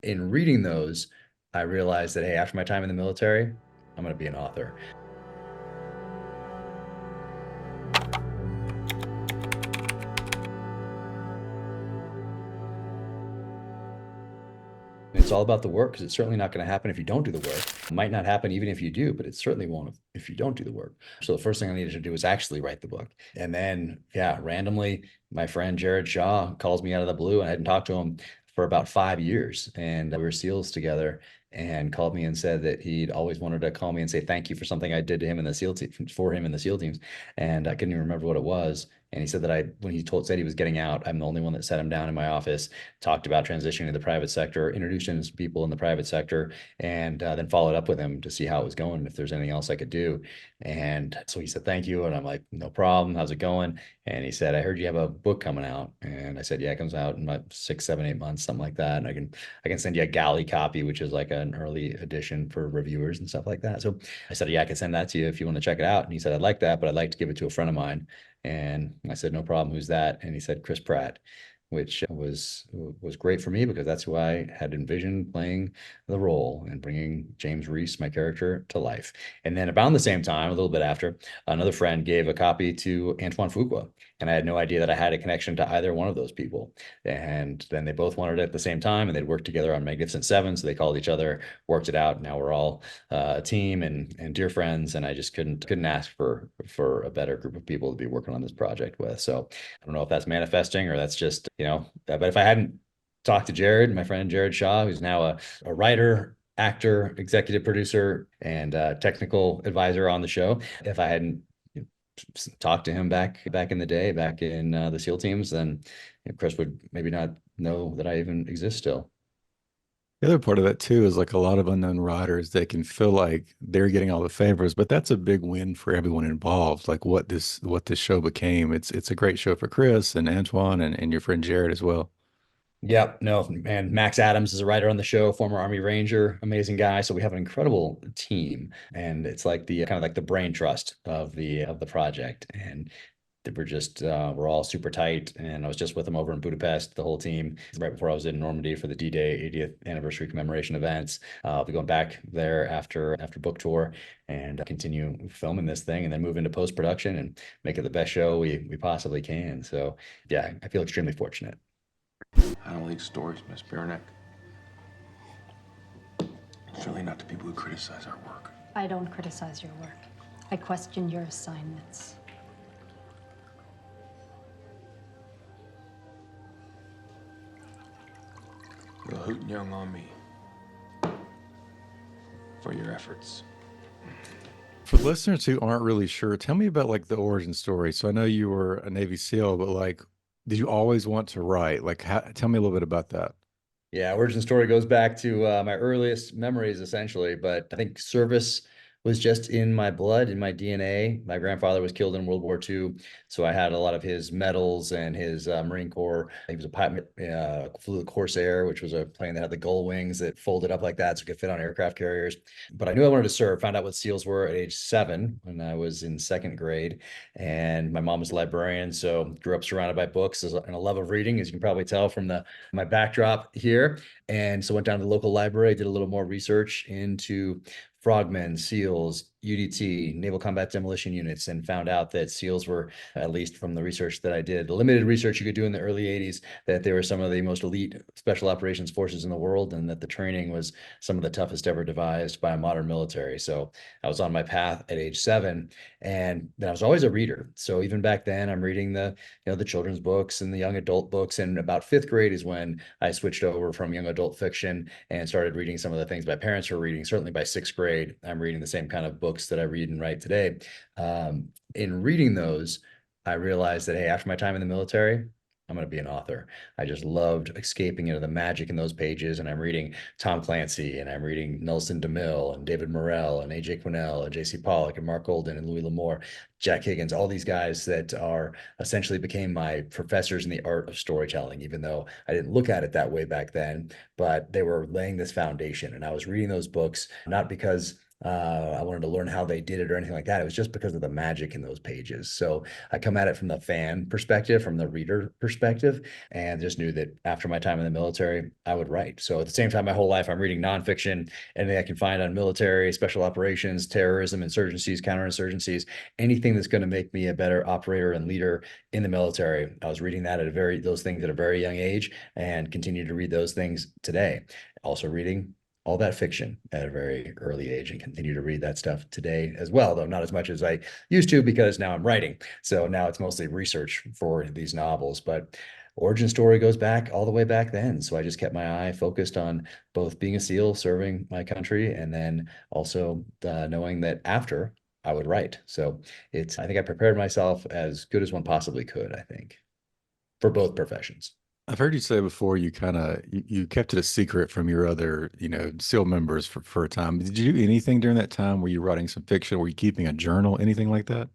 in reading those, I realized that, hey, after my time in the military, I'm going to be an author. It's all about the work because it's certainly not going to happen if you don't do the work. It might not happen even if you do, but it certainly won't if you don't do the work. So the first thing I needed to do was actually write the book. And then, yeah, randomly, my friend Jared Shaw calls me out of the blue. And I hadn't talked to him for about 5 years. And we were SEALs together and called me and said that he'd always wanted to call me and say thank you for something I did to him in the SEAL team for him in the SEAL teams. And I couldn't even remember what it was. And he said that when he said he was getting out, I'm the only one that sat him down in my office, talked about transitioning to the private sector, introduced him to people in the private sector, and then followed up with him to see how it was going, if there's anything else I could do. And so he said, thank you. And I'm like, no problem. How's it going? And he said, I heard you have a book coming out. And I said, yeah, it comes out in about 6, 7, 8 months, something like that. And I can send you a galley copy, which is like an early edition for reviewers and stuff like that. So I said, yeah, I can send that to you if you want to check it out. And he said, I'd like that, but I'd like to give it to a friend of mine. And I said, no problem. Who's that? And he said, Chris Pratt, which was great for me because that's who I had envisioned playing the role and bringing James Reese, my character, to life. And then about the same time, a little bit after, another friend gave a copy to Antoine Fuqua, and I had no idea that I had a connection to either one of those people. And then they both wanted it at the same time, and they'd worked together on Magnificent Seven, so they called each other, worked it out. Now we're all a team and dear friends, and I just couldn't ask for a better group of people to be working on this project with. So I don't know if that's manifesting or that's just, but if I hadn't talked to Jared, my friend Jared Shaw, who's now a writer, actor, executive producer, and technical advisor on the show, if I hadn't talked to him back in the day, back in the SEAL teams, then Chris would maybe not know that I even exist still. The other part of that too is like a lot of unknown riders, they can feel like they're getting all the favors, but that's a big win for everyone involved. Like what this show became. It's a great show for Chris and Antoine and your friend Jared as well. Yep, no, and Max Adams is a writer on the show, former Army Ranger, amazing guy. So we have an incredible team, and it's like the kind of like the brain trust of the project. And we're all super tight. And I was just with them over in Budapest, the whole team, right before I was in Normandy for the D-Day 80th anniversary commemoration events. I'll be going back there after book tour and continue filming this thing, and then move into post production and make it the best show we possibly can. So yeah, I feel extremely fortunate. I don't leak stories, Miss Baranek. Certainly not to people who criticize our work. I don't criticize your work. I question your assignments. You're hooting young on me for your efforts. For listeners who aren't really sure, tell me about like the origin story. So I know you were a Navy SEAL, but like, did you always want to write? Like, tell me a little bit about that. Yeah, origin story goes back to my earliest memories, essentially. But I think service was just in my blood, in my DNA. My grandfather was killed in World War II, so I had a lot of his medals and his Marine Corps. He was a pilot, flew the Corsair, which was a plane that had the gull wings that folded up like that, so it could fit on aircraft carriers. But I knew I wanted to serve. Found out what SEALs were at age 7 when I was in second grade, and my mom was a librarian, so grew up surrounded by books and a love of reading, as you can probably tell from my backdrop here. And so went down to the local library, did a little more research into frogmen, SEALs, UDT, Naval Combat Demolition Units, and found out that SEALs were, at least from the research that I did, the limited research you could do in the early 80s, that they were some of the most elite special operations forces in the world, and that the training was some of the toughest ever devised by a modern military. So I was on my path at age 7, and then I was always a reader. So even back then, I'm reading the children's books and the young adult books. And about 5th grade is when I switched over from young adult fiction and started reading some of the things my parents were reading. Certainly by 6th grade, I'm reading the same kind of books that I read and write today. In reading those, I realized that, hey, after my time in the military, I'm going to be an author. I just loved escaping into the magic in those pages. And I'm reading Tom Clancy, and I'm reading Nelson DeMille and David Morrell and AJ Quinnell and JC Pollock and Mark Golden and Louis L'Amour, Jack Higgins, all these guys that are essentially became my professors in the art of storytelling, even though I didn't look at it that way back then, but they were laying this foundation. And I was reading those books, not because I wanted to learn how they did it or anything like that. It was just because of the magic in those pages. So I come at it from the fan perspective, from the reader perspective, and just knew that after my time in the military, I would write. So at the same time, my whole life, I'm reading nonfiction, anything I can find on military, special operations, terrorism, insurgencies, counterinsurgencies, anything that's going to make me a better operator and leader in the military. I was reading that those things at a very young age and continue to read those things today. Also reading all that fiction at a very early age and continue to read that stuff today as well, though not as much as I used to because now I'm writing. So now it's mostly research for these novels, but origin story goes back all the way back then. So I just kept my eye focused on both being a SEAL, serving my country, and then also knowing that after I would write. So I think I prepared myself as good as one possibly could, I think, for both professions. I've heard you say before you kind of you kept it a secret from your other, SEAL members for a time. Did you do anything during that time? Were you writing some fiction? Were you keeping a journal? Anything like that?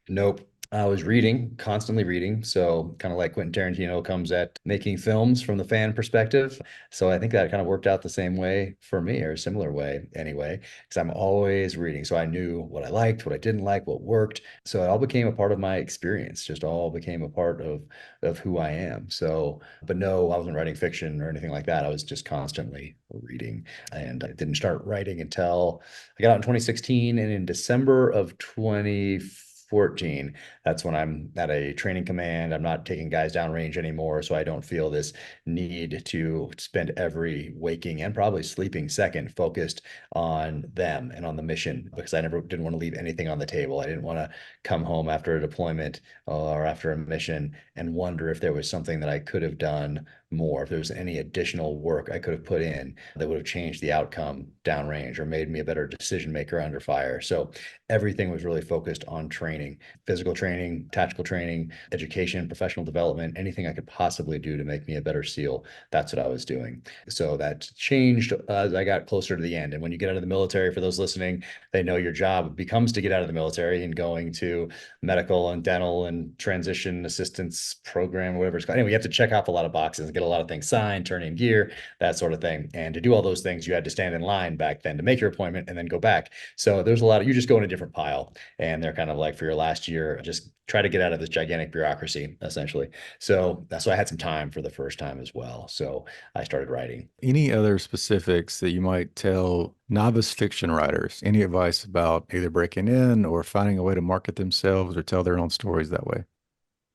Nope. I was reading, constantly reading. So kind of like Quentin Tarantino comes at making films from the fan perspective. So I think that kind of worked out the same way for me, or a similar way anyway, because I'm always reading. So I knew what I liked, what I didn't like, what worked. So it all became a part of my experience, just all became a part of who I am. So, but no, I wasn't writing fiction or anything like that. I was just constantly reading. And I didn't start writing until I got out in 2016, and in December of 2014, that's when I'm at a training command. I'm not taking guys downrange anymore, so I don't feel this need to spend every waking and probably sleeping second focused on them and on the mission, because I never didn't want to leave anything on the table. I didn't want to come home after a deployment or after a mission and wonder if there was something that I could have done more, if there was any additional work I could have put in that would have changed the outcome downrange or made me a better decision maker under fire. So everything was really focused on training, physical training, tactical training, education, professional development, anything I could possibly do to make me a better SEAL. That's what I was doing. So that changed as I got closer to the end. And when you get out of the military, for those listening, they know your job becomes to get out of the military and going to medical and dental and transition assistance program, whatever it's called. Anyway, you have to check off a lot of boxes and get a lot of things signed, turn in gear, that sort of thing. And to do all those things, you had to stand in line back then to make your appointment and then go back. So there's a lot of, you just go in a different pile, and they're kind of like, for your last year, just try to get out of this gigantic bureaucracy, essentially. So that's why I had some time for the first time as well. So I started writing. Any other specifics that you might tell novice fiction writers? Any advice about either breaking in or finding a way to market themselves or tell their own stories that way?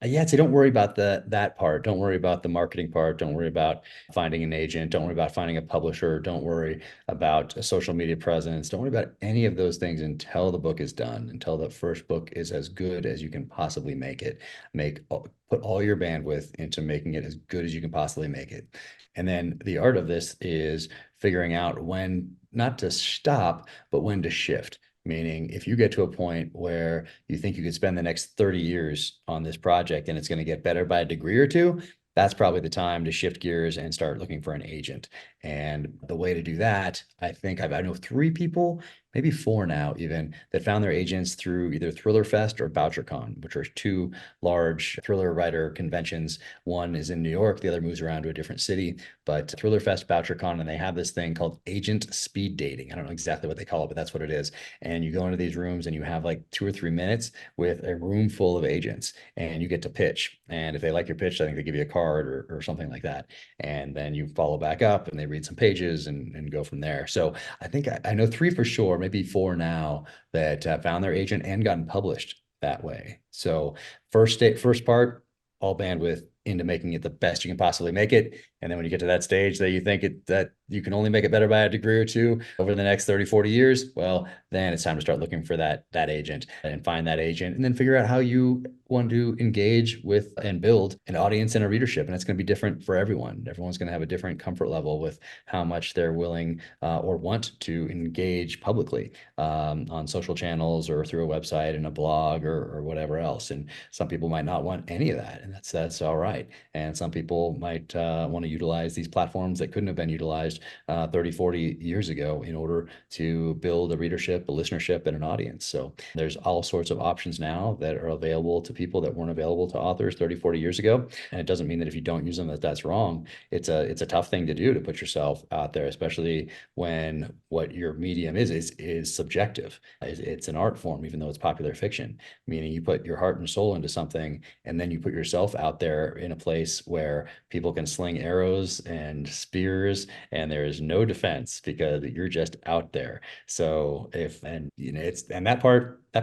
Yeah, so don't worry about that part. Don't worry about the marketing part. Don't worry about finding an agent. Don't worry about finding a publisher. Don't worry about a social media presence. Don't worry about any of those things until the book is done, until the first book is as good as you can possibly make it. Put all your bandwidth into making it as good as you can possibly make it. And then the art of this is figuring out when not to stop, but when to shift. Meaning, if you get to a point where you think you could spend the next 30 years on this project and it's going to get better by a degree or two, that's probably the time to shift gears and start looking for an agent. And the way to do that, I think I know 3 people, maybe 4 now even, that found their agents through either Thriller Fest or BoucherCon, which are 2 large thriller writer conventions. One is in New York, the other moves around to a different city, but Thriller Fest, BoucherCon, and they have this thing called agent speed dating. I don't know exactly what they call it, but that's what it is. And you go into these rooms and you have like 2 or 3 minutes with a room full of agents, and you get to pitch. And if they like your pitch, I think they give you a card or something like that. And then you follow back up and they read some pages and go from there. So I think I know 3 for sure, maybe 4 now, that found their agent and gotten published that way. So first part, all bandwidth into making it the best you can possibly make it. And then when you get to that stage that you think that you can only make it better by a degree or 2 over the next 30, 40 years, well, then it's time to start looking for that agent and find that agent, and then figure out how you want to engage with and build an audience and a readership. And it's going to be different for everyone. Everyone's going to have a different comfort level with how much they're willing or want to engage publicly on social channels or through a website and a blog or whatever else. And some people might not want any of that, and that's all right. And some people might want to utilize these platforms that couldn't have been utilized 30, 40 years ago in order to build a readership, a listenership, and an audience. So there's all sorts of options now that are available to people that weren't available to authors 30, 40 years ago. And it doesn't mean that if you don't use them, that's wrong. It's a tough thing to do, to put yourself out there, especially when what your medium is subjective. It's an art form, even though it's popular fiction, meaning you put your heart and soul into something, and then you put yourself out there in a place where people can sling arrows and spears, and there is no defense because you're just out there. So that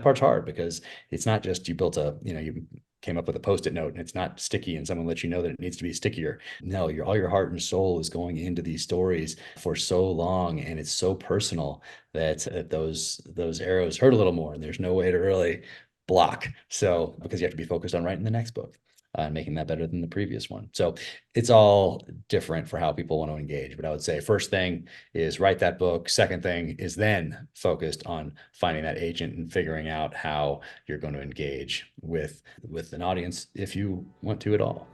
part's hard, because it's not just you built you came up with a post-it note and it's not sticky and someone lets you know that it needs to be stickier. No, all your heart and soul is going into these stories for so long, and it's so personal that those arrows hurt a little more, and there's no way to really block. So because you have to be focused on writing the next book and making that better than the previous one. So it's all different for how people want to engage. But I would say first thing is write that book. Second thing is then focused on finding that agent and figuring out how you're going to engage with an audience, if you want to at all.